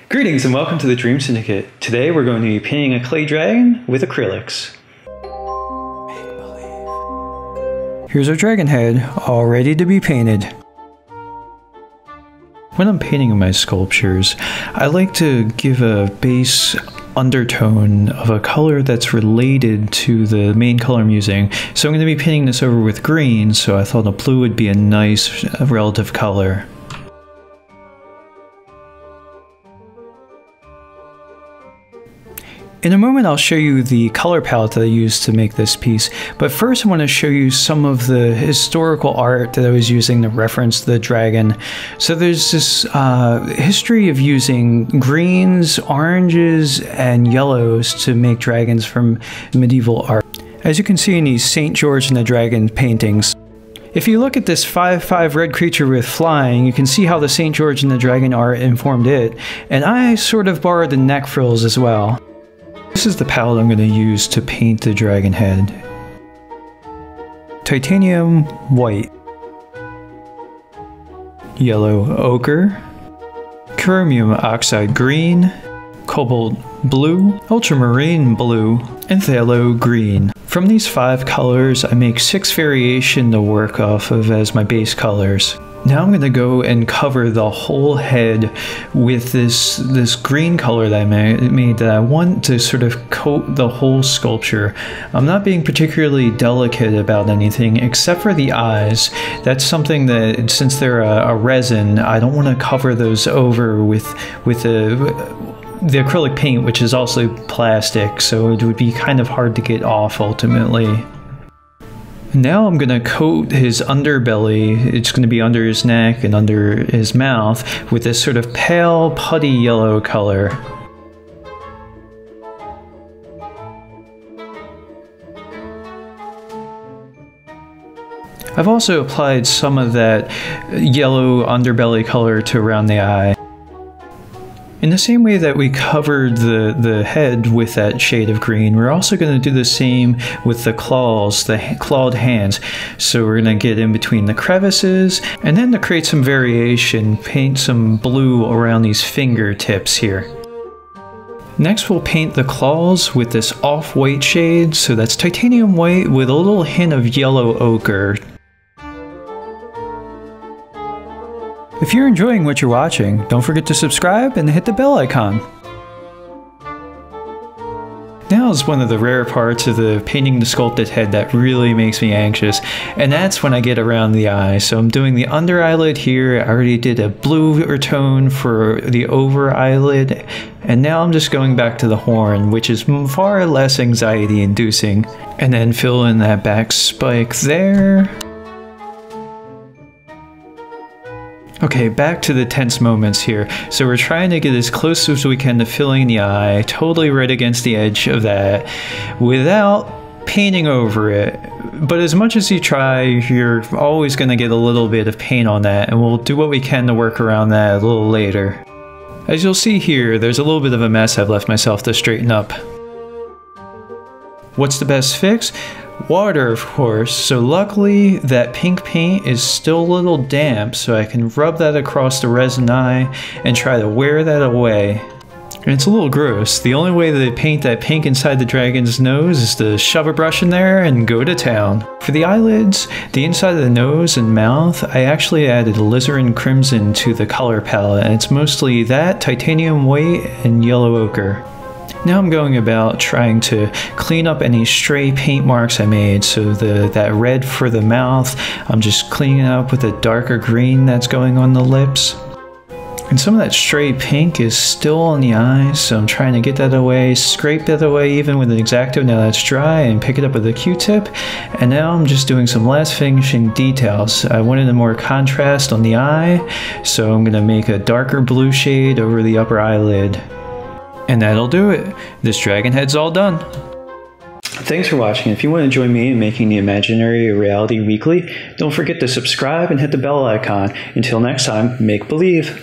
Greetings and welcome to the Dream Syndicate. Today we're going to be painting a clay dragon with acrylics. Here's our dragon head, all ready to be painted. When I'm painting my sculptures, I like to give a base undertone of a color that's related to the main color I'm using. So I'm going to be painting this over with green, so I thought a blue would be a nice relative color. In a moment I'll show you the color palette that I used to make this piece, but first I want to show you some of the historical art that I was using to reference the dragon. So there's this history of using greens, oranges, and yellows to make dragons from medieval art, as you can see in these St. George and the Dragon paintings. If you look at this 5/5 red creature with flying, you can see how the St. George and the Dragon art informed it, and I sort of borrowed the neck frills as well. This is the palette I'm going to use to paint the dragon head. Titanium white, yellow ochre, chromium oxide green, cobalt blue, ultramarine blue, and phthalo green. From these 5 colors, I make 6 variations to work off of as my base colors. Now I'm going to go and cover the whole head with this green color that I made that I want to sort of coat the whole sculpture. I'm not being particularly delicate about anything except for the eyes. That's something that, since they're a resin, I don't want to cover those over with the acrylic paint, which is also plastic, so it would be kind of hard to get off ultimately. Now I'm going to coat his underbelly, it's going to be under his neck and under his mouth, with this sort of pale putty yellow color. I've also applied some of that yellow underbelly color to around the eye. In the same way that we covered the head with that shade of green, we're also going to do the same with the claws, the clawed hands. So we're going to get in between the crevices, and then to create some variation, paint some blue around these fingertips here. Next we'll paint the claws with this off-white shade, so that's titanium white with a little hint of yellow ochre. If you're enjoying what you're watching, don't forget to subscribe and hit the bell icon. Now is one of the rare parts of the painting the sculpted head that really makes me anxious, and that's when I get around the eye. So I'm doing the under eyelid here. I already did a bluer tone for the over eyelid, and now I'm just going back to the horn, which is far less anxiety inducing, and then fill in that back spike there. Okay, back to the tense moments here. So we're trying to get as close as we can to filling the eye, totally right against the edge of that, without painting over it. But as much as you try, you're always going to get a little bit of paint on that, and we'll do what we can to work around that a little later. As you'll see here, there's a little bit of a mess I've left myself to straighten up. What's the best fix? Water, of course, so luckily that pink paint is still a little damp, so I can rub that across the resin eye and try to wear that away. And it's a little gross. The only way to paint that pink inside the dragon's nose is to shove a brush in there and go to town. For the eyelids, the inside of the nose and mouth, I actually added alizarin crimson to the color palette, and it's mostly that, titanium white, and yellow ochre. Now I'm going about trying to clean up any stray paint marks I made. So that red for the mouth, I'm just cleaning it up with a darker green that's going on the lips. And some of that stray pink is still on the eyes, so I'm trying to get that away, scrape that away even with an X-Acto now that's dry, and pick it up with a Q-tip. And now I'm just doing some last finishing details. I wanted a more contrast on the eye, so I'm going to make a darker blue shade over the upper eyelid. And that'll do it. This dragon head's all done. Thanks for watching. If you want to join me in making the imaginary a reality weekly, don't forget to subscribe and hit the bell icon. Until next time, make believe.